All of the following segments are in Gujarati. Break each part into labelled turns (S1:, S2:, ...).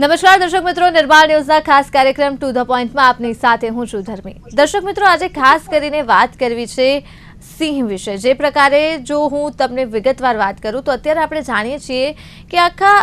S1: નમસ્કાર દર્શક મિત્રો, નિર્માણ ન્યૂઝના ખાસ કાર્યક્રમ ટુ ધ પોઈન્ટમાં આપની સાથે હું છું ધર્મી। દર્શક મિત્રો, આજે ખાસ કરીને વાત કરવી છે સિંહ વિશે। જે પ્રકારે જો હું તમને વિગતવાર વાત કરું તો અત્યારે આપણે જાણીએ છીએ કે આખા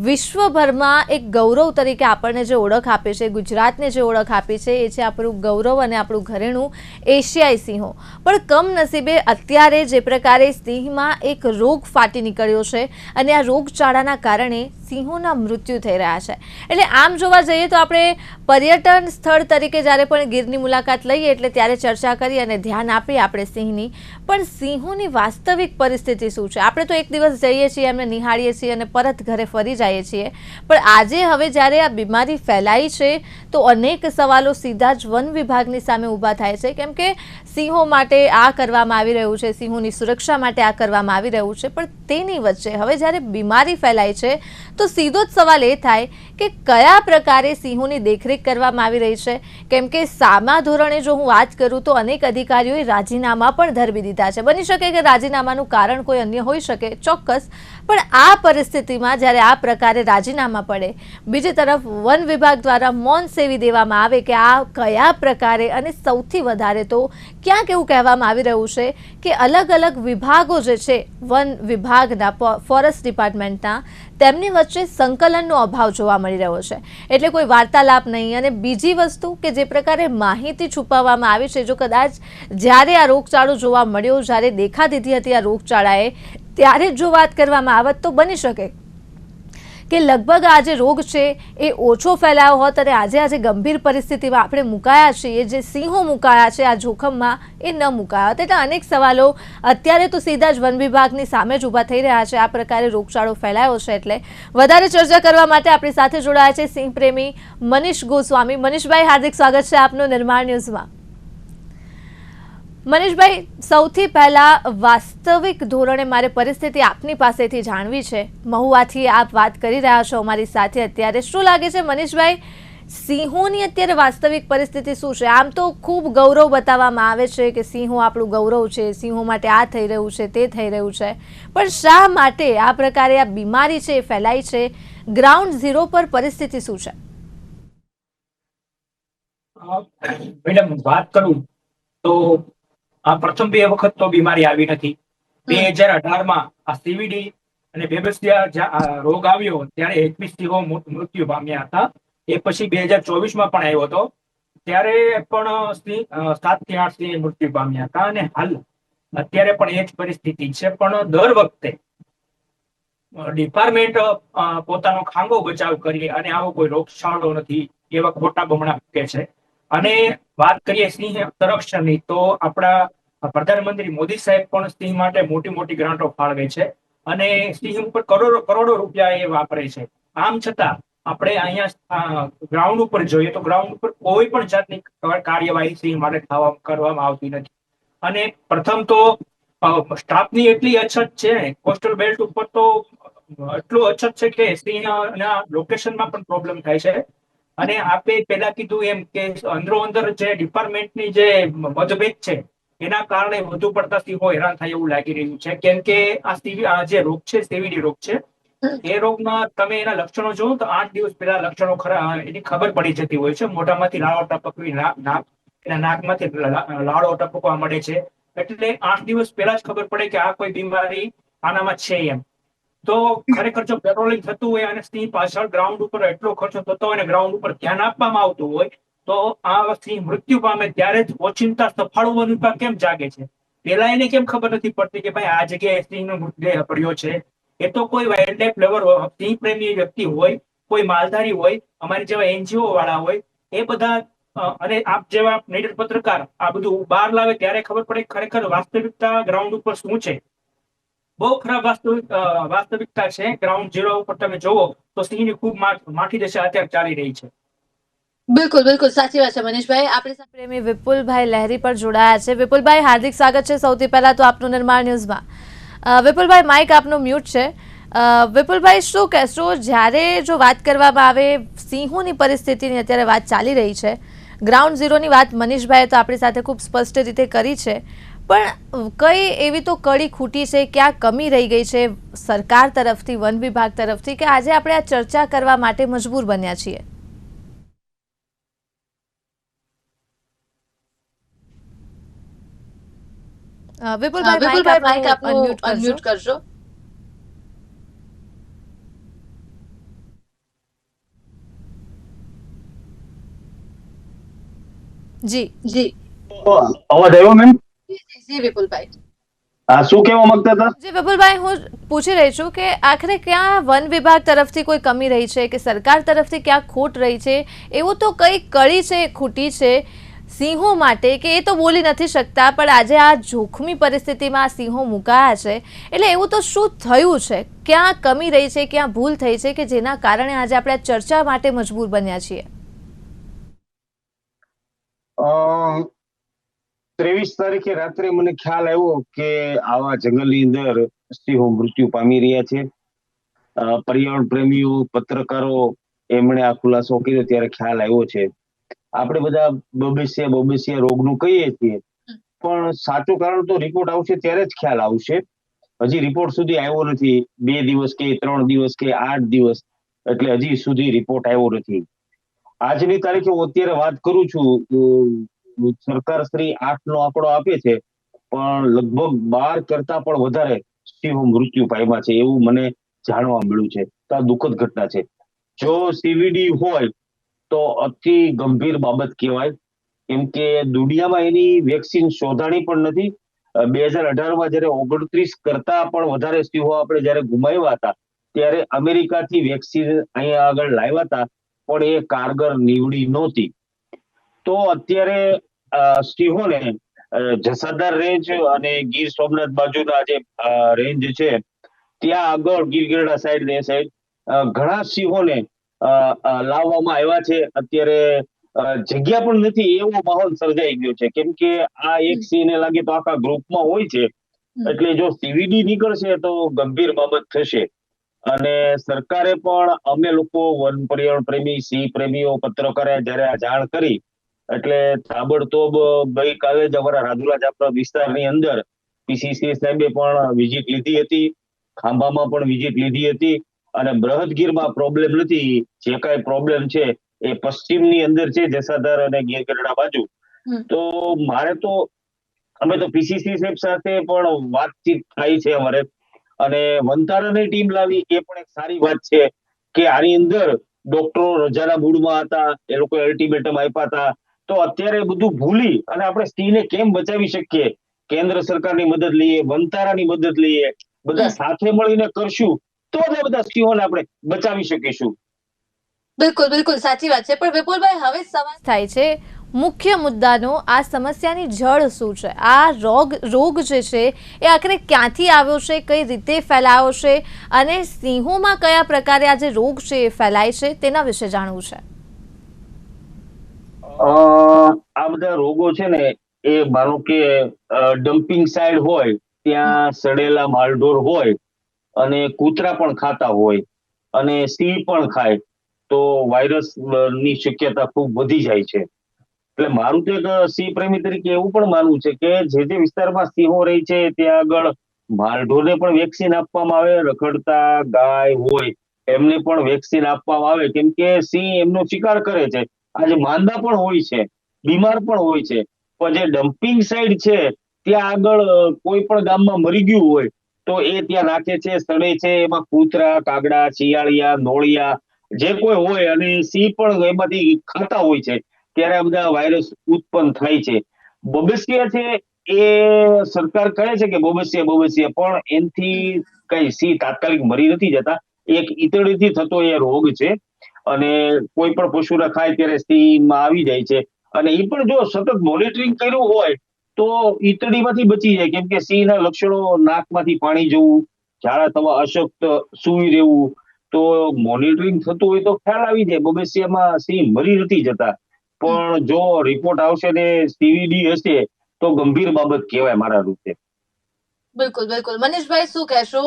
S1: વિશ્વભરમાં એક ગૌરવ તરીકે આપણને જે ઓળખ આપે છે, ગુજરાતને જે ઓળખ આપી છે એ છે આપણું ગૌરવ અને આપણું ઘરેણું એશિયાઈ સિંહો। પણ કમનસીબે અત્યારે જે પ્રકારે સિંહમાં એક રોગ ફાટી નીકળ્યો છે અને આ રોગચાળાના કારણે સિંહોના મૃત્યુ થઈ રહ્યા છે। એટલે આમ જોવા જઈએ તો આપણે પર્યટન સ્થળ તરીકે જ્યારે પણ ગીરની મુલાકાત લઈએ એટલે ત્યારે ચર્ચા કરી અને ધ્યાન આપીએ આપણે સિંહની, પણ સિંહોની વાસ્તવિક પરિસ્થિતિ શું છે? આપણે તો એક દિવસ જઈએ છીએ, એમને નિહાળીએ છીએ અને પરત ઘરે ફરી જઈએ છીએ, પણ આજે હવે જ્યારે આ બીમારી ફેલાઈ છે તો અનેક સવાલો સીધા જ વન વિભાગની સામે ઊભા થાય છે, કેમ કે સિંહો માટે આ કરવામાં આવી રહ્યું છે, સિંહોની સુરક્ષા માટે આ કરવામાં આવી રહ્યું છે, પણ તેની વચ્ચે હવે જ્યારે બીમારી ફેલાય છે તો સીધો જ સવાલ એ થાય કે કયા પ્રકારે સિંહોની દેખરેખ કરવામાં આવી રહી છે। કેમ કે સામા ધોરણે જો હું વાત કરું તો અનેક અધિકારીઓએ રાજીનામા પણ ધરબી દીધા છે। બની શકે કે રાજીનામાનું કારણ કોઈ અન્ય હોઈ શકે, ચોક્કસ, પણ આ પરિસ્થિતિમાં જ્યારે આ પ્રકારે રાજીનામા પડે, બીજી તરફ વન વિભાગ દ્વારા મૌન સેવી દેવામાં આવે કે આ કયા પ્રકારે, અને સૌથી વધારે તો ક્યાંક એવું કહેવામાં આવી રહ્યું છે કે અલગ અલગ વિભાગો જે છે વન વિભાગના, ફોરેસ્ટ ડિપાર્ટમેન્ટના, તેમની વચ્ચે સંકલનનો અભાવ જોવા મળી રહ્યો છે। એટલે કોઈ વાર્તાલાપ નહીં, અને બીજી વસ્તુ કે જે પ્રકારે માહિતી છુપાવવામાં આવી છે, જો કદાચ જ્યારે આ રોગચાળો જોવા મળ્યો, જ્યારે દેખા દીધી હતી આ રોગચાળાએ, ત્યારે જો વાત કરવામાં આવત તો બની શકે કે લગભગ આ જે રોગ છે એ ઓછો ફેલાયો હોત અને આજે ગંભીર પરિસ્થિતિમાં આપણે મુકાયા છીએ, જે સિંહો મુકાયા છે આ જોખમમાં, એ ન મુકાયા હોત। એટલે અનેક સવાલો અત્યારે તો સીધા જ વન વિભાગની સામે જ ઊભા થઈ રહ્યા છે। આ પ્રકારે રોગચાળો ફેલાયો છે એટલે વધારે ચર્ચા કરવા માટે આપણી સાથે જોડાયા છે સિંહ પ્રેમી મનીષ ગોસ્વામી। મનીષભાઈ, હાર્દિક સ્વાગત છે આપનું નિર્માણ ન્યૂઝમાં। મનીષભાઈ, સૌથી પહેલા વાસ્તવિક ધોરણે મારે પરિસ્થિતિ આપની પાસેથી જાણવી છે। મહુવાથી આપ વાત કરી રહ્યા છો અમારી સાથે અત્યારે, શું લાગે છે મનીષભાઈ, સિંહોની અત્યારે વાસ્તવિક પરિસ્થિતિ શું છે? આમ તો ખૂબ ગૌરવ બતાવવામાં આવે છે કે સિંહો આપણું ગૌરવ છે, સિંહો માટે આ થઈ રહ્યું છે, તે થઈ રહ્યું છે, પણ શા માટે આ પ્રકારે આ બીમારી છે એ ફેલાઈ છે? ગ્રાઉન્ડ ઝીરો પર પરિસ્થિતિ શું છે?
S2: મેડમ, વાત કરું તો આ પ્રથમ બે વખત તો બીમારી આવી નથી। 2018માં આ સીવીડી અને બેબેસિયા રોગ આવ્યો ત્યારે 21 સિંહો મૃત્યુ પામ્યા હતા। એ પછી 2024માં પણ આવ્યો હતો, ત્યારે પણ 7 થી 8 સિંહ મૃત્યુ પામ્યા હતા, અને હાલ અત્યારે પણ એ જ પરિસ્થિતિ છે। પણ દર વખતે ડિપાર્ટમેન્ટ પોતાનો ખાંગો બચાવ કરી અને આવો કોઈ રોગચાળો નથી એવા ખોટા બમણા મૂકે છે। અને વાત કરીએ સિંહ સંરક્ષણની તો આપણા પ્રધાનમંત્રી મોદી સાહેબ પણ સિંહ માટે મોટી મોટી ગ્રાન્ટો ફાળવે છે અને સિંહ ઉપર કરોડો રૂપિયા એ વાપરે છે। આમ છતાં આપણે અહીંયા ગ્રાઉન્ડ ઉપર જોઈએ તો ગ્રાઉન્ડ ઉપર કોઈ પણ જાતની કાર્યવાહી સિંહ માટે કરવામાં આવતી નથી। અને પ્રથમ તો સ્ટાફની એટલી અછત છે, કોસ્ટલ બેલ્ટ ઉપર તો એટલું અછત છે કે સિંહના લોકેશનમાં પણ પ્રોબ્લેમ થાય છે। અને આપે પહેલા કીધું એમ કે અંદરો અંદર જે ડિપાર્ટમેન્ટની જે મતભેદ છે એના કારણે વધુ પડતા સિંહો હેરાન થાય એવું લાગી રહ્યું છે। કેમ કે આ જે રોગ છે, સીવીડી રોગ છે, એ રોગમાં તમે એના લક્ષણો જોવો તો 8 દિવસ પહેલા લક્ષણો એની ખબર પડી જતી હોય છે। મોઢામાંથી લાળો ટપકવી, એના નાકમાંથી લાળો ટપકવા મળે છે, એટલે 8 દિવસ પહેલા જ ખબર પડે કે આ કોઈ બીમારી આનામાં છે એમ। તો ખરેખર જો પેટ્રોલિંગ થતું હોય અને સિંહ પાછળ ગ્રાઉન્ડ ઉપર એટલો ખર્ચો થતો હોય અને ગ્રાઉન્ડ ઉપર ધ્યાન આપવામાં આવતું હોય તો આ સિંહ મૃત્યુ પામે ત્યારે જ ઓચિંતા સફાળું વન વિભાગ કેમ જાગે છે? પેલા એને કેમ ખબર નથી પડતી કે ભાઈ આ જગ્યાએ સિંહનો મૃતદેહ પડ્યો છે? એ તો કોઈ વાઇલ્ડ લાઈફ લવર, સિંહ પ્રેમી વ્યક્તિ હોય, કોઈ માલધારી હોય, અમારી જેવા એનજીઓ વાળા હોય, એ બધા અને આપ જેવા નીડર પત્રકાર આ બધું બહાર લાવે ત્યારે ખબર પડે ખરેખર વાસ્તવિકતા ગ્રાઉન્ડ ઉપર શું છે। બહુ ખરાબ વાસ્તવિકતા છે। ગ્રાઉન્ડ ઝીરો ઉપર તમે જોવો તો સિંહની ખૂબ માઠી દશા અત્યારે ચાલી રહી છે।
S1: બિલકુલ બિલકુલ સાચી વાત છે મનીષભાઈ। આપણી સાથે પ્રેમી વિપુલભાઈ લહેરી પર જોડાયા છે। વિપુલભાઈ, હાર્દિક સ્વાગત છે સૌથી પહેલા તો આપનું નિર્માણ ન્યૂઝમાં। વિપુલભાઈ, માઇક આપનું મ્યુટ છે। વિપુલભાઈ, શું કહેશો જ્યારે જો વાત કરવામાં આવે સિંહોની પરિસ્થિતિની અત્યારે વાત ચાલી રહી છે, ગ્રાઉન્ડ ઝીરોની વાત મનીષભાઈએ તો આપણી સાથે ખૂબ સ્પષ્ટ રીતે કરી છે, પણ કઈ એવી તો કડી ખૂટી છે, ક્યાં કમી રહી ગઈ છે સરકાર તરફથી, વન વિભાગ તરફથી, કે આજે આપણે આ ચર્ચા કરવા માટે મજબૂર બન્યા છીએ? વિપુલભાઈ, માઇક આપનું અનમ્યુટ કરજો. જી જી
S3: અવાજ આવ્યો મેમ?
S1: જી વિપુલભાઈ.
S3: હા, શું કહેવા માંગતા હતા?
S1: જી વિપુલભાઈ, હું પૂછી રહી છું કે આખરે ક્યાં વન વિભાગ તરફથી કોઈ કમી રહી છે કે સરકાર તરફથી ક્યાં ખોટ રહી છે? એવું તો કઈ કડી છે, ખૂટી છે સિંહો માટે કે એ તો બોલી નથી શકતા, પણ આજે આ જોખમી પરિસ્થિતિમાં સિંહો મુકાયા છે, એટલે એવું તો શું થયું છે, ક્યાં કમી રહી છે, ક્યાં ભૂલ થઈ છે કે જેના કારણે આજે આપણે આ ચર્ચા માટે મજબૂર બન્યા છીએ?
S3: 23 તારીખે રાત્રે મને ખ્યાલ આવ્યો કે આવા જંગલની અંદર સિંહો મૃત્યુ પામી રહ્યા છે. પર્યાવરણ પ્રેમીઓ, પત્રકારો એમણે આ ખુલાસો કર્યો ત્યારે ખ્યાલ આવ્યો છે. આપણે બધા બબેસિયા રોગનું કહીએ છીએ, પણ સાચું કારણ તો રિપોર્ટ આવશે ત્યારે જ ખ્યાલ આવશે. હજી રિપોર્ટ સુધી આવ્યો નથી. 2 દિવસ કે 3 દિવસ કે 8 દિવસ, એટલે હજી સુધી રિપોર્ટ આવ્યો નથી. આજની તારીખે હું અત્યારે વાત કરું છું, સરકાર શ્રી 8 નો આંકડો આપે છે, પણ લગભગ 12 કરતા પણ વધારે સિંહો મૃત્યુ પામ્યા છે એવું મને જાણવા મળ્યું છે. તો આ દુઃખદ ઘટના છે. જો સીવીડી હોય તો અતિ ગંભીર બાબત કહેવાય, કેમ કે દુનિયામાં એની વેક્સિન શોધાણી પણ નથી. 2018માં જયારે 29 કરતા પણ વધારે સિંહો આપણે જયારે ગુમાવ્યા હતા, ત્યારે અમેરિકાથી વેક્સિન અહીંયા આગળ લાવ્યા હતા, પણ એ કારગર નીવડી નહોતી. તો અત્યારે સિંહોને જસાદર રેન્જ અને ગીર સોમનાથ બાજુના જે રેન્જ છે, ત્યાં આગળ ગીરગઢડા સાઈડ ને સાઈડ ઘણા સિંહોને લાવવામાં આવ્યા છે. અત્યારે જગ્યા પણ નથી એવો માહોલ સર્જાઈ ગયો છે, કેમ કે આ એક સિંહને લાગે તો આખા ગ્રુપમાં હોય છે, એટલે જો સીવીડી નીકળશે તો ગંભીર બાબત થશે. અને સરકારે પણ, અમે લોકો વન પર્યાવરણ પ્રેમી, સિંહ પ્રેમીઓ, પત્રકારે જયારે આ જાણ કરી, એટલે તાબડતોબ ગઈકાલે જ અમારા રાજુલા જાફરા વિસ્તારની અંદર પીસીસી સાહેબે પણ વિઝિટ લીધી હતી, ખાંભામાં પણ વિઝિટ લીધી હતી, અને બૃહદગીરમાં પ્રોબ્લેમ નથી. જે કાંઈ પ્રોબ્લેમ છે એ પશ્ચિમની અંદર છે, જસાદર અને ગીરગઢડા બાજુ. તો મારે તો, અમે તો પીસીસી સાહેબ સાથે પણ વાતચીત થાય છે અમારે, અને વનતારાની ટીમ લાવી એ પણ એક સારી વાત છે કે આની અંદર ડોક્ટરો રજાના મૂડમાં હતા, એ લોકોએ અલ્ટિમેટમ આપ્યા હતા. તો અત્યારે બધું ભૂલી અને આપણે સિંહને કેમ બચાવી શકીએ, કેન્દ્ર સરકારની મદદ લઈએ, વનતારાની મદદ લઈએ, બધા સાથે મળીને કરશું તો જ આ બધા સિંહોને આપણે બચાવી શકીશું.
S1: બિલકુલ બિલકુલ સાચી વાત છે. પણ વિપુલભાઈ, હવે સવાલ થાય છે મુખ્ય મુદ્દાનો, આ સમસ્યાની જડ શું છે? આ રોગ જે છે એ આખરે ક્યાંથી આવ્યો છે, કઈ રીતે ફેલાયો છે, અને સિંહોમાં કયા પ્રકારે આ જે રોગ છે એ ફેલાય છે, તેના વિશે જાણવું છે.
S3: આ બધા રોગો છે ને, એ માનો કે ડમ્પિંગ સાઇડ હોય ત્યાં સડેલા માલઢોર હોય, અને કૂતરા પણ ખાતા હોય, અને સિંહ પણ ખાય, તો વાયરસ ની શક્યતા ખૂબ વધી જાય છે. એટલે મારું તો એક સિંહ પ્રેમી તરીકે એવું પણ માનવું છે કે જે વિસ્તારમાં સિંહો રહી છે ત્યાં આગળ માલઢોરને પણ વેક્સિન આપવામાં આવે, રખડતા ગાય હોય એમને પણ વેક્સિન આપવામાં આવે, કેમ કે સિંહ એમનો શિકાર કરે છે. આજે માંદા પણ હોય છે, બીમાર પણ હોય છે, પણ જે ડમ્પિંગ સાઇડ છે ત્યાં આગળ કોઈ પણ ગામમાં મરી ગયું હોય તો એ ત્યાં નાખે છે, સડે છે, એમાં કૂતરા, કાગડા, શિયાળિયા, નોળિયા જે કોઈ હોય, અને સિંહ પણ એમાંથી ખાતા હોય છે, ત્યારે આ બધા વાયરસ ઉત્પન્ન થાય છે. બબેસિયા છે એ સરકાર કહે છે કે બબેસિયા, પણ એનાથી કઈ સિંહ તાત્કાલિક મરી નથી જતા. એક ઈતળીથી થતો એ રોગ છે, અને કોઈ પણ પશુને ખાય ત્યારે સિંહમાં આવી જાય છે. અને એ પણ જો સતત મોનિટરિંગ કર્યું હોય તો ઈતળીમાંથી બચી જાય, કેમ કે સિંહના લક્ષણો નાકમાંથી પાણી જવું, ઝાડા થવા, અશક્ત, સૂઈ રહેવું, તો મોનિટરિંગ થતું હોય તો ખ્યાલ આવી જાય. બબેસિયામાં સિંહ મરી નથી જતા, પણ જો રિપોર્ટ આવશે ને સીવીડી હશે તો ગંભીર બાબત કહેવાય મારા રૂપે.
S1: બિલકુલ બિલકુલ. મનીષભાઈ, શું કહેશો?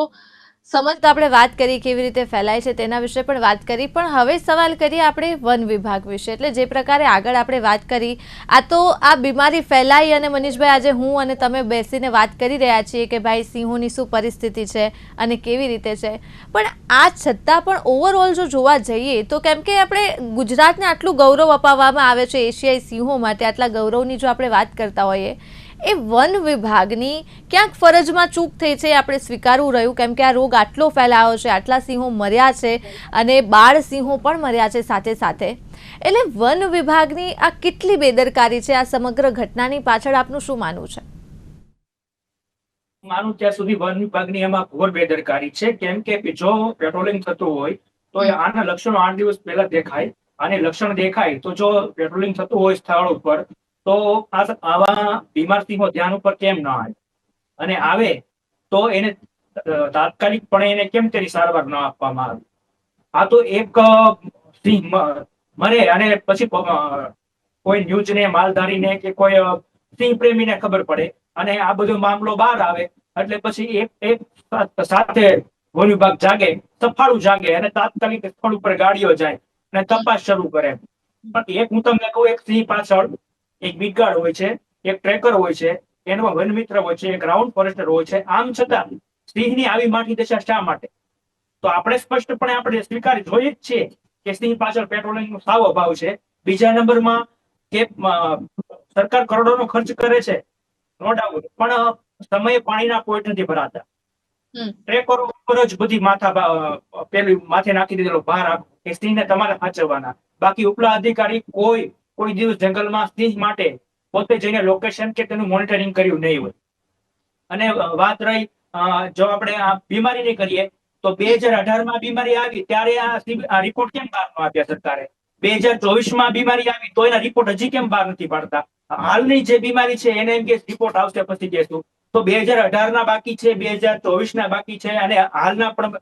S1: સમજ તો આપણે વાત કરી કેવી રીતે ફેલાય છે તેના વિશે પણ વાત કરી, પણ હવે સવાલ કરીએ આપણે વન વિભાગ વિશે. એટલે જે પ્રકારે આગળ આપણે વાત કરી, આ તો આ બીમારી ફેલાઈ અને મનીષભાઈ આજે હું અને તમે બેસીને વાત કરી રહ્યા છીએ કે ભાઈ સિંહોની શું પરિસ્થિતિ છે અને કેવી રીતે છે, પણ આ છતાં પણ ઓવરઓલ જો જોવા જઈએ તો કેમ કે આપણે ગુજરાતને આટલું ગૌરવ અપાવવામાં આવે છે એશિયાઈ સિંહો માટે, આટલા ગૌરવની જો આપણે વાત કરતા હોઈએ, એ વન વિભાગની ક્યાંક ફરજમાં ચૂક થઈ છે આપણે સ્વીકારવું રહ્યું, કેમ કે આ રોગ આટલો ફેલાયો છે, આટલા સિંહો મર્યા છે અને બાળ સિંહો પણ મર્યા છે સાથે સાથે. એટલે વન વિભાગની આ કેટલી બેદરકારી છે આ સમગ્ર ઘટનાની પાછળ આપનું શું માનવું છે?
S2: માનું ત્યાં સુધી વન વિભાગની એમાં ઘોર બેદરકારી છે. કેમ કે જો પેટ્રોલિંગ થતું હોય તો આના લક્ષણો 8 દિવસ પહેલા દેખાય, અને લક્ષણ દેખાય તો જો પેટ્રોલિંગ થતું હોય સ્થળ ઉપર તો આવા બીમાર સિંહો ધ્યાન ઉપર કેમ ન આવે, અને આવે તો એને તાત્કાલિકપણે એને કેમ તેની સારવાર ન આપવામાં આવે. આ તો એક સિંહ મરે અને પછી કોઈ ન્યૂઝને માલધારીને કે કોઈ સિંહ પ્રેમીને ખબર પડે અને આ બધો મામલો બહાર આવે એટલે પછી એક સાથે વન વિભાગ જાગે, સફાળું જાગે અને તાત્કાલિક સ્થળ ઉપર ગાડીઓ જાય અને તપાસ શરૂ કરે. પણ એક હું તમને કહું, એક સિંહ પાછળ એક બીટગાર્ડ હોય છે, એક ટ્રેકર હોય છે, એનો વન મિત્ર હોય છે, એક ગ્રાઉન્ડ ફોરેસ્ટર હોય છે. આમ છતાં સિંહની આવી માઠી દશા શા માટે? તો આપણે સ્પષ્ટપણે આપણે સ્વીકારી જોઈએ જ છીએ કે સિંહ પાછળ પેટ્રોલિંગનો સાવ અભાવ છે. બીજા નંબરમાં કે સરકાર કરોડોનો ખર્ચ કરે છે, નો ડાઉટ, પણ સમયે પાણીના પોઈન્ટ નથી ભરાતા. ટ્રેકરો ઉપર જ બધી પેલી માથે નાખી દીધેલો ભાર કે સિંહને તમારે સાચવવાના. બાકી ઉપલા અધિકારી કોઈ દિવસ જંગલમાં સિંહ માટે પોતે જઈને લોકેશન કે તેનું મોનિટરિંગ કર્યું નહીં હોય. અને વાત રહી જો આપણે આ બીમારીની કરીએ તો 2018માં બીમારી આવી ત્યારે આ રિપોર્ટ કેમ બહાર ન આપ્યા સરકારે? 2024માં બીમારી આવી તો એના રિપોર્ટ હજી કેમ બહાર નથી પાડતા? હાલની જે બીમારી છે એને એમ કે રિપોર્ટ આવશે પછી કહેશું. તો 2018ના બાકી છે, 2024ના બાકી છે અને હાલના પણ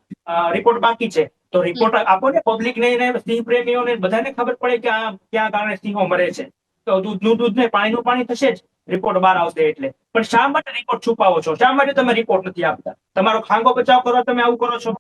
S2: રિપોર્ટ બાકી છે. તો રિપોર્ટ આપો ને પબ્લિકને, સિંહ પ્રેમીઓને બધાને ખબર પડે કે આ ક્યાં કારણે સિંહો મરે છે. તો દૂધનું દૂધ ને પાણીનું પાણી થશે જ રિપોર્ટ બહાર આવશે એટલે. પણ શા માટે રિપોર્ટ છુપાવો છો? શા માટે તમે રિપોર્ટ નથી આપતા? તમારો ખાંગો બચાવ કરો તમે આવું કરો છો?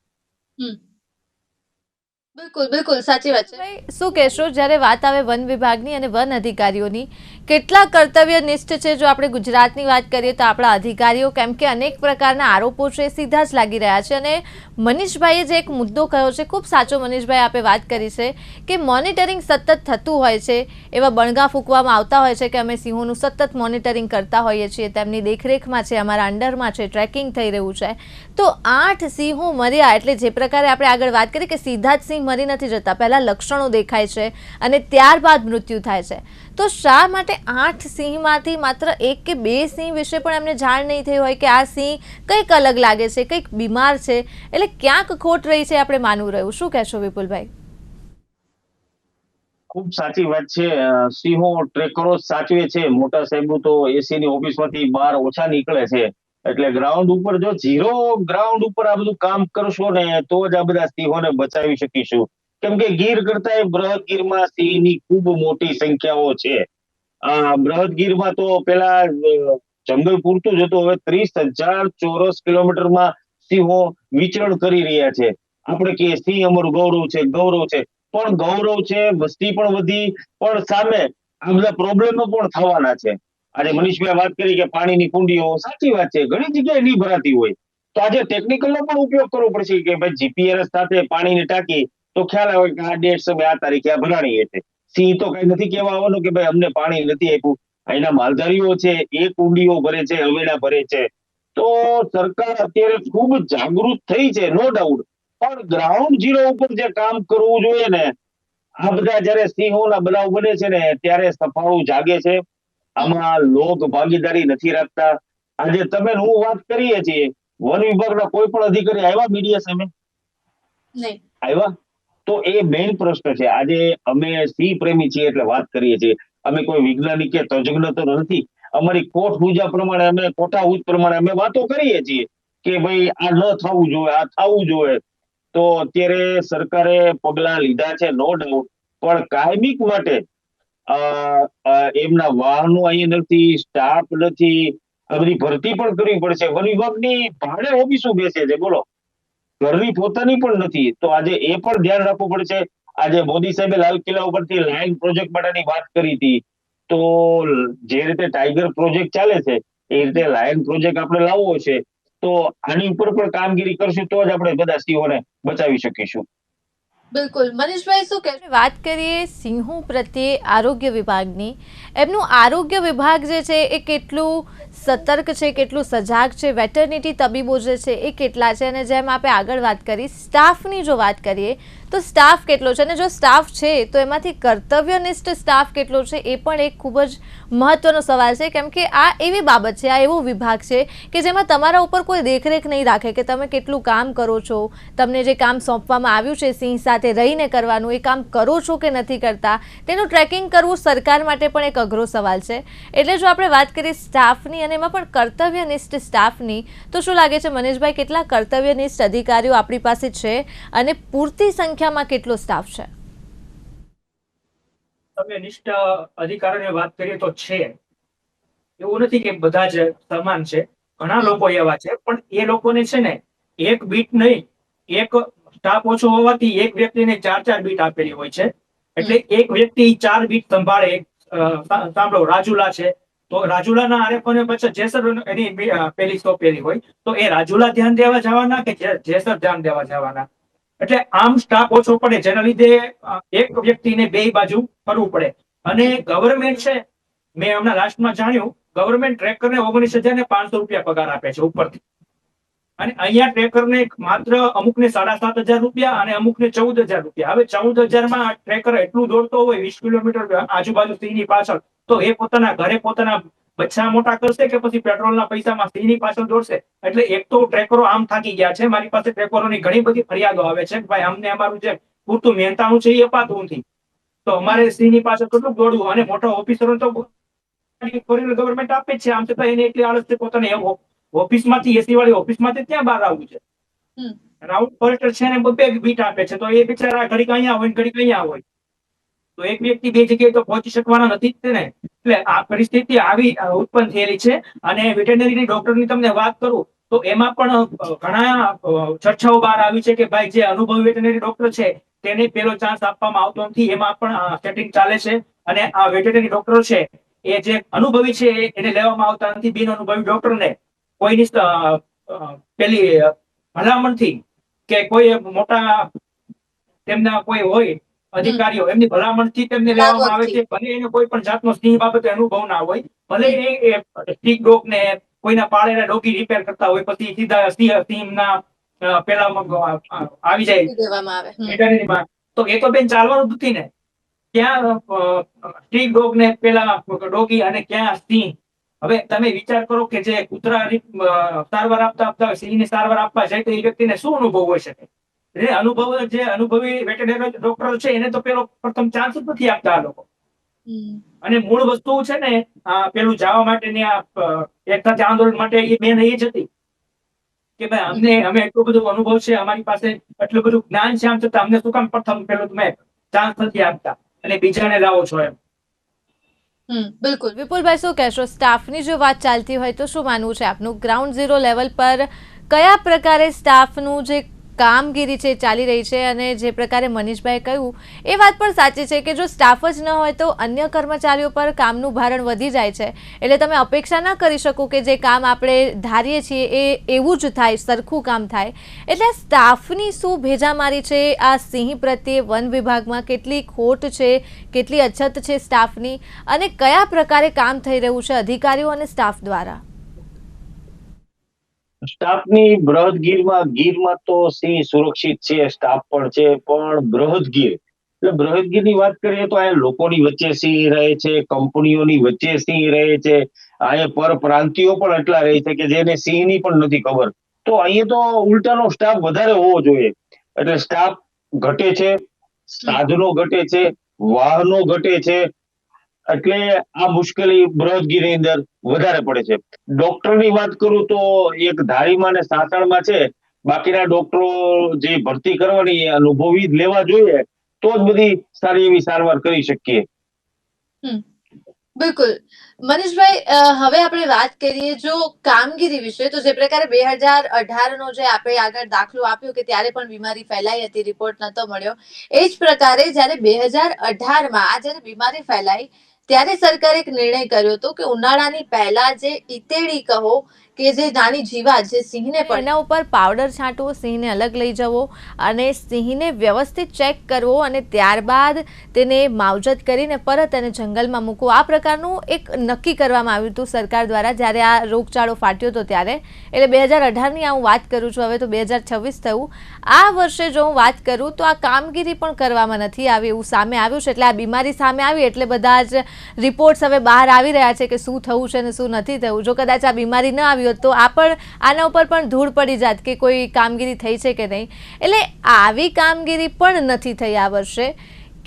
S1: બિલકુલ બિલકુલ સાચી વાત છે. શું કહેશો જ્યારે વાત આવે વન વિભાગની અને વન અધિકારીઓની, કેટલા કર્તવ્યનિષ્ઠ છે? જો આપણે ગુજરાતની વાત કરીએ તો આપણા અધિકારીઓ, કેમ કે અનેક પ્રકારના આરોપો છે સીધા જ લાગી રહ્યા છે. અને મનીષભાઈએ જે એક મુદ્દો કહ્યો છે, ખૂબ સાચો મનીષભાઈ આપે વાત કરી છે કે મોનિટરિંગ સતત થતું હોય છે, એવા બણગા ફૂંકવામાં આવતા હોય છે કે અમે સિંહોનું સતત મોનિટરિંગ કરતા હોઈએ છીએ, તેમની દેખરેખમાં છે, અમારા અંડરમાં છે, ટ્રેકિંગ થઈ રહ્યું છે. તો 8 સિંહો મર્યા એટલે જે પ્રકારે આપણે આગળ વાત કરી કે સીધા જ સિંહ મરી નથી જતા, પહેલા લક્ષણો દેખાય છે અને ત્યારબાદ મૃત્યુ થાય છે. તો શા માટે 8 સિંહમાંથી માત્ર 1 કે 2 સિંહ વિશે પણ એમને જાણ નહીં થઈ હોય કે આ સિંહ કંઈક અલગ લાગે છે, કંઈક બીમાર છે? એટલે ક્યાંક ખોટ રહી છે આપણે માનવું રહ્યું. શું કહેશો વિપુલભાઈ?
S3: ખૂબ સાચી વાત છે. સિંહો ટ્રેકરો સાચવે છે, મોટા સાહેબો તો એસી ની ઓફિસમાંથી બહાર ઓછા નીકળે છે. એટલે ગ્રાઉન્ડ ઉપર જો ઝીરો ગ્રાઉન્ડ ઉપર આ બધું કામ કરશો ને તો જ આ બધા સિંહોને બચાવી શકીશું. કેમ કે ગીર કરતા બૃહદ ગીરમાં સિંહની ખૂબ મોટી સંખ્યાઓ છે. બૃહદ ગીરમાં તો પેલા જંગલ પૂરતું જ હતું, હવે 30,000 ચોરસ કિલોમીટરમાં સિંહો વિચરણ કરી રહ્યા છે. આપણે કે સિંહ અમારું ગૌરવ છે, ગૌરવ છે, પણ ગૌરવ છે, વસ્તી પણ વધી, પણ સામે આ બધા પ્રોબ્લેમો પણ થવાના છે. આજે મનીષભાઈ વાત કરી કે પાણીની કુંડીઓ, સાચી વાત છે, ઘણી જગ્યાએ નહીં ભરાતી હોય તો આજે ટેકનિકલનો પણ ઉપયોગ કરવો પડશે કે ભાઈ જીપીએસ સાથે પાણીની ટાંકી તો ખ્યાલ આવે કે આ ડેટ સમય આ તારીખે આ ભરાણી હશે. સિંહ તો કઈ નથી કહેવા આવવાનું કે ભાઈ અમને પાણી નથી આપ્યું. એના માલધારીઓ છે એ કુંડીઓ ભરે છે, હવેડા ભરે છે. તો સરકાર અત્યારે ખૂબ જાગૃત થઈ છે, નો ડાઉટ, પણ ગ્રાઉન્ડ ઝીરો ઉપર જે કામ કરવું જોઈએ ને, આ બધા જયારે સિંહોના બનાવ બને છે ને ત્યારે સફાળું જાગે છે. આમાં લોક ભાગીદારી નથી રાખતા. આજે તમે હું વાત કરીએ છીએ, વન વિભાગના કોઈ પણ અધિકારી આવ્યા મીડિયા સામે? નહીં આવ્યા. તો એ મેઇન પ્રશ્ન છે. આજે અમે સિંહ પ્રેમી છીએ એટલે વાત કરીએ છીએ. અમે કોઈ વૈજ્ઞાનિક કે તજજ્ઞ તો નથી. અમારી કોટ પૂજા પ્રમાણે, અમે કોઠા ઉચ્ચ પ્રમાણે અમે વાતો કરીએ છીએ કે ભાઈ આ ન થવું જોઈએ, આ થવું જોઈએ. તો અત્યારે સરકારે પગલા લીધા છે, નો ડાઉટ, પણ કાયમિક માટે એમના વાહનો અહીં નથી, સ્ટાફ નથી, આ બધી ભરતી પણ કરવી પડશે. વન વિભાગની ભાડે ઓફિસો બેસે છે, બોલો. ઘરની પોતાની પણ નથી. તો આજે એ પણ ધ્યાન રાખવું પડશે. આજે મોદી સાહેબે લાલ કિલ્લા ઉપરથી લાયન પ્રોજેક્ટ માટેની વાત કરી હતી. તો જે રીતે ટાઈગર પ્રોજેક્ટ ચાલે છે એ રીતે લાયન પ્રોજેક્ટ આપણે લાવવો છે. તો આની ઉપર પણ કામગીરી કરશું તો જ આપણે બધા સિંહોને બચાવી શકીશું.
S1: બિલકુલ. મનીષભાઈ, શું કહેશો? વાત કરીએ સિંહો પ્રત્યે આરોગ્ય વિભાગની, એમનું આરોગ્ય વિભાગ જે છે એ કેટલું સતર્ક છે, કેટલું સજાગ છે, વેટરનિટી તબીબો જે છે એ કેટલા છે, અને જેમ આપણે આગળ વાત કરી સ્ટાફની જો વાત કરીએ તો સ્ટાફ કેટલો છે, અને જો સ્ટાફ છે તો એમાંથી કર્તવ્યનિષ્ઠ સ્ટાફ કેટલો છે એ પણ એક ખૂબ જ મહત્વનો સવાલ છે. કેમ કે આ એવી બાબત છે, આ એવો વિભાગ છે કે જેમાં તમારા ઉપર કોઈ દેખરેખ નહીં રાખે કે તમે કેટલું કામ કરો છો, તમને જે કામ સોંપવામાં આવ્યું છે સિંહ સાથે રહીને કરવાનું, એ કામ કરો છો કે નથી કરતા, તેનું ટ્રેકિંગ કરવું સરકાર માટે પણ એક અઘરો સવાલ છે. એટલે જો આપણે વાત કરીએ સ્ટાફની અને એમાં પણ કર્તવ્યનિષ્ઠ સ્ટાફની, તો શું લાગે છે મનીષભાઈ, કેટલા કર્તવ્યનિષ્ઠ અધિકારીઓ આપણી પાસે છે અને પૂરતી સંખ્યામાં કેટલો સ્ટાફ છે?
S2: કર્તવ્યનિષ્ઠ અધિકારીઓની વાત કરીએ તો છે, એવું નથી કે બધા જ સમાન છે. ઘણા લોકો એવા છે, પણ એ લોકોને છે ને એક બીટ નહીં, એક સ્ટાફ ઓછો હોવાથી એક વ્યક્તિને 4 બીટ આપેલી હોય છે. એટલે એક વ્યક્તિ 4 બીટ સંભાળે. સાંભળો, રાજુલા છે તો રાજુલાના આરેફોને પછી જેસર એની પેલી સોંપેલી હોય, તો એ રાજુલા ધ્યાન દેવા જવાના કે જેસર ધ્યાન દેવા જવાના. એટલે આમ સ્ટાફ ઓછો પડે, જેના લીધે એક વ્યક્તિને બે બાજુ ફરવું પડે. અને ગવર્મેન્ટ છે, મેં હમણાં લાસ્ટમાં જાણ્યું, ગવર્મેન્ટ ટ્રેકરને 19,500 રૂપિયા પગાર આપે છે ઉપરથી. અને અહીંયા ટ્રેકરને માત્ર અમુકને 7,500 રૂપિયા અને અમુકને 14,000 રૂપિયા. હવે 14,000 ટ્રેકર એટલું દોડતો હોય 20 કિલોમીટર આજુબાજુ સિંહની પાછળ, તો એ પોતાના ઘરે પોતાના બચ્ચા મોટા કરશે કે પછી પેટ્રોલના પૈસામાં સિંહની પાછળ દોડશે? એટલે એક તો ટ્રેકરો આમ થાકી ગયા છે. મારી પાસે ટ્રેકરોની ઘણી બધી ફરિયાદો આવે છે કે ભાઈ અમને અમારું જે પૂરતું મહેનતાણું છે એ અપાતું નથી, તો અમારે સિંહની પાછળ કેટલું દોડવું. અને મોટા ઓફિસરો તો ગવર્મેન્ટ આપે જ છે, આમ છતાં એને એટલી આળસ છે પોતાને ઓફિસમાંથી, એસી વાળી ઓફિસમાંથી ત્યાં બહાર આવવું છે. રાઉન્ડ ફોરેસ્ટર છે ને બે બીટ આપે છે, તો એ બિચારા ઘડીક અહીંયા હોય ઘડીક અહીંયા હોય, તો એક વ્યક્તિ બે જગ્યાએ તો પહોંચી શકવાના નથી જ ને. એટલે આ પરિસ્થિતિ આવી ઉત્પન્ન થયેલી છે. અને વેટરનરી ડોક્ટરની તમને વાત કરું તો એમાં પણ ઘણા ચર્ચાઓ બહાર આવી છે કે ભાઈ જે અનુભવી વેટરનરી ડોક્ટર છે તેને પેલો ચાન્સ આપવામાં આવતો નથી. એમાં પણ સેટિંગ ચાલે છે. અને આ વેટરનરી ડોક્ટર છે એ જે અનુભવી છે એને લેવામાં આવતા નથી. બિન અનુભવી ડોક્ટરને કોઈની પેલી ભલામણથી કે કોઈ મોટા તેમના કોઈ હોય અધિકારીઓ, એમની ભલામણથી તેમને લેવામાં આવે છે. ભલે એને કોઈ પણ જાતનો સિંહ બાબતે અનુભવ ના હોય, ભલે એ સ્ટીક ડોગ ને કોઈના પાળેલા ડોગી રિપેર કરતા હોય, પછી સીધા સિંહના પેલા આવી જાય, તો એ તો બેન ચાલવાનું જ નથી ને. ક્યાં સ્ટીક ડોગ ને પેલા ડોગી અને ક્યાં સિંહ? હવે તમે વિચાર કરો કે જે કૂતરાની સારવાર આપતા સિંહની સારવાર આપવા જાય તો એ વ્યક્તિને શું અનુભવ હોઈ શકે? જે અનુભવી વેટરનરી ડોક્ટર છે એને તો પેલો પ્રથમ ચાન્સ જ નથી આપતા આ લોકો. અને મૂળ વસ્તુ છે ને પેલું જવા માટેની એકતા આંદોલન માટે એ મેન એ જ હતી કે ભાઈ અમે એટલું બધું અનુભવ છે, અમારી પાસે એટલું બધું જ્ઞાન છે, આમ છતાં અમને શું કામ પ્રથમ પેલું તમે ચાન્સ નથી આપતા અને બીજાને લાવો છો એમ.
S1: બિલકુલ. વિપુલભાઈ, શું કહેશો? સ્ટાફની જો વાત ચાલતી હોય તો શું માનવું છે આપનું? ગ્રાઉન્ડ ઝીરો લેવલ પર કયા પ્રકારે સ્ટાફનું જે કામગીરી છે ચાલી રહી છે? અને જે પ્રકારે મનીષભાઈ કહ્યું એ વાત પણ સાચી છે કે જો સ્ટાફ જ ન હોય તો અન્ય કર્મચારીઓ પર કામનું ભારણ વધી જાય છે. એટલે તમે અપેક્ષા ના કરી શકો કે જે કામ આપણે ધારીએ છીએ એ એવું જ થાય, સરખું કામ થાય. એટલે સ્ટાફની શું ભેજામારી છે આ સિંહ પ્રત્યે? વન વિભાગમાં કેટલી ખોટ છે, કેટલી અછત છે સ્ટાફની, અને કયા પ્રકારે કામ થઈ રહ્યું છે અધિકારીઓ અને સ્ટાફ દ્વારા?
S3: સ્ટાફની ગીરમાં તો સિંહ સુરક્ષિત છે, સ્ટાફ પણ છે, પણ બૃહદગીર એટલે બૃહદગીરની વાત કરીએ તો અહીંયા લોકોની વચ્ચે સિંહ રહે છે, કંપનીઓની વચ્ચે સિંહ રહે છે, અહીંયા પરપ્રાંતિયો પણ એટલા રહે છે કે જેને સિંહની પણ નથી ખબર. તો અહીંયા તો ઉલટાનો સ્ટાફ વધારે હોવો જોઈએ. એટલે સ્ટાફ ઘટે છે, સાધનો ઘટે છે, વાહનો ઘટે છે. એટલે આ મુશ્કેલી બૃહદગીરની અંદર વધારે પડે છે. ડોક્ટરની વાત કરું તો એક ધારીમાં ને સાસણમાં છે, બાકીના ડોક્ટરો જે ભરતી કરવાની એ અનુભવી લેવા જોઈએ, તો જ બધી સારી એવી સારવાર કરી શકીએ.
S1: બિલકુલ. મનીષભાઈ, હવે આપણે વાત કરીએ જો કામગીરી વિશે, તો જે પ્રકારે 2018નો જે આપણે આગળ દાખલો આપ્યો કે ત્યારે પણ બીમારી ફેલાઈ હતી, રિપોર્ટ નતો મળ્યો. એ જ પ્રકારે જ્યારે 2018માં આ જ્યારે બીમારી ફેલાઈ ત્યારે સરકારે એક નિર્ણય કર્યો હતો કે ઉનાળાની પહેલા જે ઈતેડી કહો કે જે નાની જીવાત જે સિંહને પણ એના ઉપર પાવડર છાંટવો, સિંહને અલગ લઈ જવો અને સિંહને વ્યવસ્થિત ચેક કરવો અને ત્યારબાદ તેને માવજત કરીને પરત અને જંગલમાં મૂકવો. આ પ્રકારનું એક નક્કી કરવામાં આવ્યું હતું સરકાર દ્વારા જ્યારે આ રોગચાળો ફાટ્યો હતો ત્યારે. એટલે 2018ની હું વાત કરું છું. હવે તો 2026 થયું. આ વર્ષે જો હું વાત કરું તો આ કામગીરી પણ કરવામાં નથી આવી એવું સામે આવ્યું છે. એટલે આ બીમારી સામે આવી એટલે બધા જ રિપોર્ટ્સ હવે બહાર આવી રહ્યા છે કે શું થયું છે અને શું નથી થયું. જો કદાચ આ બીમારી ન આવી હોત તો આના ઉપર પણ ધૂળ પડી જાત કે કોઈ કામગીરી થઈ છે કે નહીં. એટલે આવી કામગીરી પણ નથી થઈ આ વર્ષે.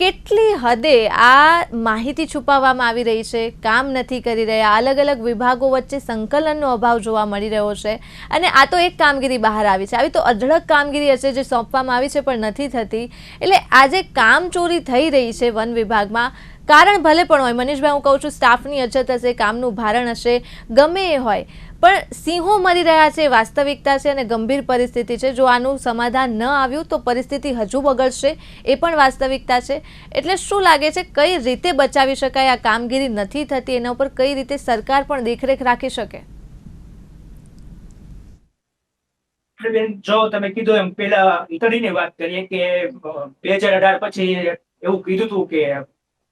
S1: કેટલી હદે આ માહિતી છુપાવવામાં આવી રહી છે, કામ નથી કરી રહ્યા, અલગ અલગ વિભાગો વચ્ચે સંકલનનો અભાવ જોવા મળી રહ્યો છે. અને આ તો એક કામગીરી બહાર આવી છે, આવી તો અઢળક કામગીરી હશે જે સોંપવામાં આવી છે પણ નથી થતી. એટલે આજે કામચોરી થઈ રહી છે વન વિભાગમાં, કારણ ભલે પણ હોય, મનીષભાઈ હું કહું છું સ્ટાફની અછત હશે, કામનું ભારણ હશે, ગમે એ હોય, પણ સિંહો મરી રહ્યા છે, વાસ્તવિકતા છે અને ગંભીર પરિસ્થિતિ છે. જો આનું સમાધાન ન આવ્યું તો પરિસ્થિતિ હજુ બગડશે, એ પણ વાસ્તવિકતા છે. એટલે શું લાગે છે કઈ રીતે બચાવી શકાય? આ કામગીરી નથી થતી એના ઉપર કઈ રીતે સરકાર પણ દેખરેખ રાખી શકે?
S2: જો તમે કીધું એમ પેલા ઈતડીની વાત કરીએ કે 2018 પછી એવું કીધું હતું કે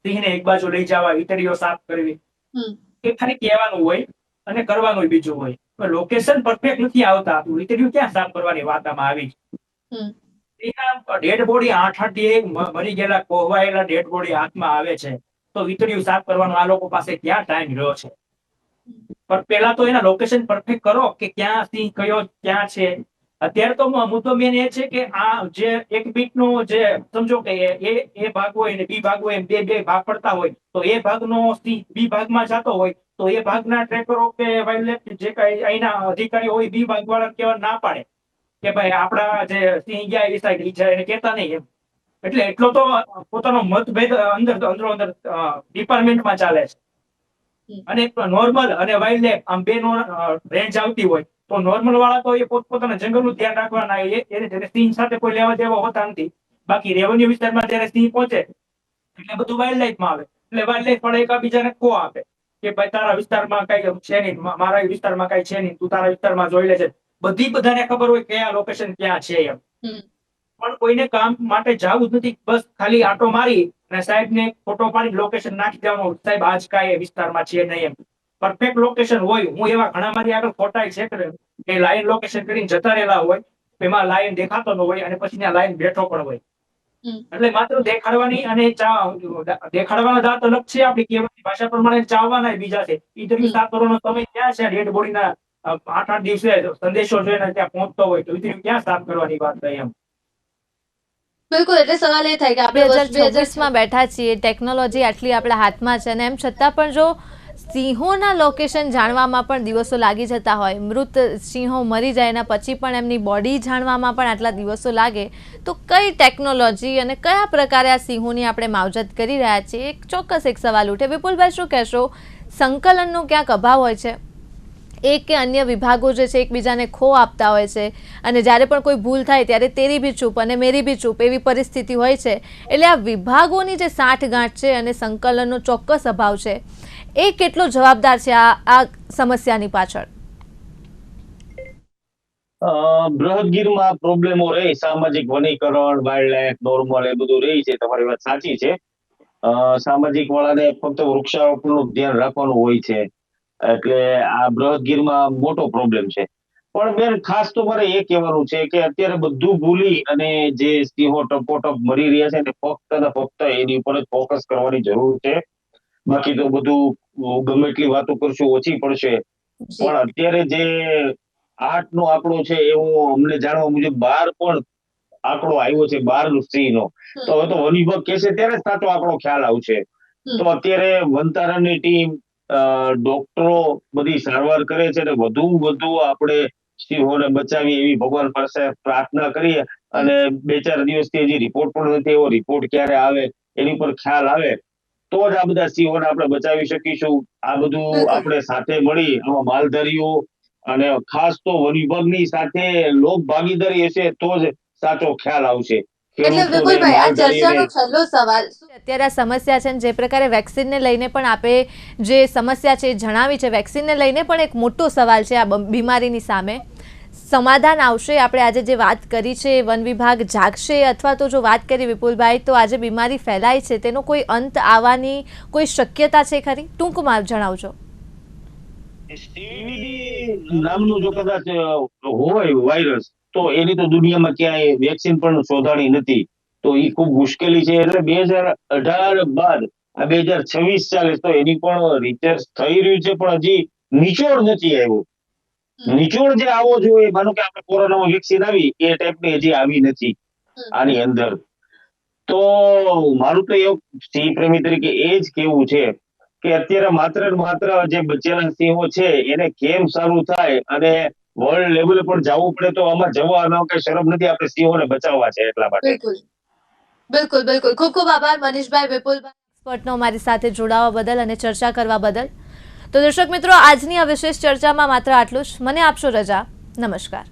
S2: સિંહને એક બાજુ લઈ જવા, ઈતડીઓ સાફ કરવી. એ ખાલી કહેવાનું હોય અને કરવાનું બીજું હોય. લોકેશન પરફેક્ટ નથી આવતા. ઈતડીઓ ક્યાં સાફ કરવાની વાત આમાં આવી? ડેડ બોડી 8-8 દિવસ મરી ગયેલા કોહવાયેલા ડેડ બોડી હાથમાં આવે છે તો ઈતડીઓ સાફ કરવાનો આ લોકો પાસે ક્યાં ટાઈમ રહ્યો છે? પણ પેલા તો એના લોકેશન પરફેક્ટ કરો કે ક્યાં સિંહ કયો ક્યાં છે. અત્યારે તો મુદ્દો મેન એ છે કે આ જે એક બીટનો જે સમજો કે એ ભાગ હોય ને બી ભાગ હોય, એમ બે ભાગ પડતા હોય તો એ ભાગનો સિંહ બી ભાગમાં જતો હોય તો એ ભાગના ટ્રેકરો કે વાઇલ્ડલાઇફ જે કઈ અહીંના અધિકારીઓ હોય બી ભાગ વાળા કેવા ના પાડે કે ભાઈ આપણા જે સિંહ ગયા એ સાઈડ ઈ જાય એને કહેતા નહીં એમ. એટલે એટલો તો પોતાનો મતભેદ અંદરો અંદર ડિપાર્ટમેન્ટમાં ચાલે છે. અને નોર્મલ અને વાઇલ્ડ લાઈફ આમ બે નો રેન્જ આવતી હોય તો નોર્મલ વાળા તો એ પોતાના જંગલનું ધ્યાન રાખવાના, એને સિંહ સાથે કોઈ લેવા દેવા હોતા નથી. બાકી રેવન્યુ વિસ્તારમાં જ્યારે સિંહ પહોંચે એટલે બધું વાઇલ્ડ લાઈફમાં આવે. એટલે વાઇલ્ડ લાઈફ વાળા એકબીજાને ખો આપે કે ભાઈ તારા વિસ્તારમાં કઈ છે નહીં, મારા વિસ્તારમાં કઈ છે નહીં, તું તારા વિસ્તારમાં જોઈ લેજે. બધાને ખબર હોય કયા લોકેશન ક્યાં છે એમ. પણ કોઈને કામ માટે જવું જ નથી, બસ ખાલી આટો મારી અને સાહેબને ફોટો પાડી લોકેશન નાખી દેવાનું, સાહેબ આજ કાંઈ વિસ્તારમાં છે નહીં એમ. પરફેક્ટ લોકેશન હોય. હું એવા ઘણા મારી આગળ ફોટા છે કે લાઈન લોકેશન કરીને જતા રહેલા હોય, એમાં લાઈન દેખાતો ન હોય અને પછી ત્યાં લાઈન બેઠો પણ હોય. એટલે માત્ર દેખાડવાની અને દેખાડવાના દાંત અલગ છે, આપણી કહેવાની ભાષા પ્રમાણે ચાવવાના બીજા છે. ઈતરી સાફ કરવાનો સમય ક્યાં છે? ડેડ બોડીના 8-8 દિવસે સંદેશો જોઈને ત્યાં પહોંચતો હોય તો ઈતરી ક્યાં સાફ કરવાની વાત થઈ એમ.
S1: બિલકુલ. એટલે સવાલ એ થાય કે આપણે 2026માં બેઠા છીએ, ટેકનોલોજી આટલી આપણા હાથમાં છે અને એમ છતાં પણ જો સિંહોના લોકેશન જાણવામાં પણ દિવસો લાગી જતા હોય, મૃત સિંહો મરી જાય એના પછી પણ એમની બોડી જાણવામાં પણ આટલા દિવસો લાગે, તો કઈ ટેકનોલોજી અને કયા પ્રકારે આ સિંહોની આપણે માવજત કરી રહ્યા છીએ? એક ચોક્કસ એક સવાલ ઉઠે. વિપુલભાઈ શું કહેશો? સંકલનનો ક્યાંક અભાવ હોય છે, એક કે અન્ય વિભાગો જે છે એકબીજાને ખો આપતા હોય છે અને જ્યારે પણ કોઈ ભૂલ થાય ત્યારે તેરી બી ચૂપ અને મેરી બી ચૂપ એવી પરિસ્થિતિ હોય છે. એટલે આ વિભાગોની જે સાંઠગાંઠ છે અને સંકલનનો ચોક્કસ અભાવ છે, એ કેટલો જવાબદાર છે આ સમસ્યાની પાછળ?
S3: બૃહદગીરમાં પ્રોબ્લેમો રહી, સામાજિક વનીકરણ, વાઇલ્ડ લાઈફ, નોર્મલ એ બધું રહી છે. તમારી વાત સાચી છે. સામાજિક વાળાને ફક્ત વૃક્ષારોપણનું ધ્યાન રાખવાનું હોય છે, એટલે આ બૃહદગીરમાં મોટો પ્રોબ્લેમ છે. પણ બેન ખાસ તો મારે એ કહેવાનું છે કે અત્યારે બધું ભૂલી અને જે સિંહો ટપોટપ મરી રહ્યા છે ને ફક્ત ને ફક્ત એની ઉપર જ ફોકસ કરવાની જરૂર છે. બાકી તો બધું ગમે એટલી વાતો કરશું ઓછી પડશે. પણ અત્યારે જે 8 નો આંકડો છે એવો અમને જાણવા મુજબ 12 પણ આંકડો આવ્યો છે, 12 સિંહનો. તો હવે તો વન વિભાગ કહેશે ત્યારે જ સાચો આંકડો ખ્યાલ આવશે. તો અત્યારે વનતારાની ટીમ, ડોક્ટરો બધી સારવાર કરે છે અને વધુ આપણે સિંહોને બચાવી એવી ભગવાન પાસે પ્રાર્થના કરીએ. અને 2-4 દિવસથી હજી રિપોર્ટ પણ નથી, એવો રિપોર્ટ ક્યારે આવે એની પર ખ્યાલ આવે તો જ આ બધા સિંહોને આપણે બચાવી શકીશું. આ બધું આપણે સાથે મળી આમાં માલધારીઓ અને ખાસ તો વન વિભાગની સાથે લોક ભાગીદારી હશે તો જ સાચો ખ્યાલ આવશે.
S1: એટલે વિપુલભાઈ, આ ચર્ચાનો છેલ્લો સવાલ અત્યારે આ સમસ્યા છે ને જે પ્રકારે વેક્સિનને લઈને પણ આપે જે સમસ્યા છે એ જણાવી છે, વેક્સિનને લઈને પણ એક મોટો સવાલ છે આ બીમારીની સામે. સમાધાન આવશે? આપણે આજે જે વાત કરી છે વન વિભાગ જાગશે, અથવા તો જો વાત કરી વિપુલભાઈ તો આજે બીમારી ફેલાય છે તેનો કોઈ અંત આવવાની કોઈ શક્યતા છે ખરી? ટૂંકમાં જણાવજો.
S3: CVD નામનું જો કદાચ હોય વાયરસ તો એની તો દુનિયામાં ક્યાંય વેક્સિન પણ શોધાણી નથી, તો એ ખૂબ મુશ્કેલી છે. એટલે 2018 બાદ આ 2026 ચાલે તો એની પણ રિસર્ચ થઈ રહ્યું છે, પણ હજી નિચોડ નથી આવ્યો. નિચોડ જે આવો જોઈએ, માનો કે આપણે કોરોનામાં વેક્સિન આવી એ ટાઈપની હજી આવી નથી આની અંદર. તો મારું તો એવું સિંહ પ્રેમી તરીકે એ જ કેવું છે કે અત્યારે માત્ર ને માત્ર જે બચેલા સિંહો છે એને કેમ સારું થાય, અને વર્લ્ડ લેવલે પણ જવું પડે તો આમાં જવાનો કઈ શરમ નથી. આપણે સિંહોને બચાવવા છે એટલા માટે.
S1: બિલકુલ બિલકુલ બિલકુલ. ખૂબ ખૂબ આભાર મનીષભાઈ, વિપુલભાઈ, એક્સપર્ટનો અમારી સાથે જોડાવા બદલ અને ચર્ચા કરવા બદલ. તો દર્શક મિત્રો, આજની આ વિશેષ ચર્ચામાં માત્ર આટલું જ. મને આપશો રજા. નમસ્કાર.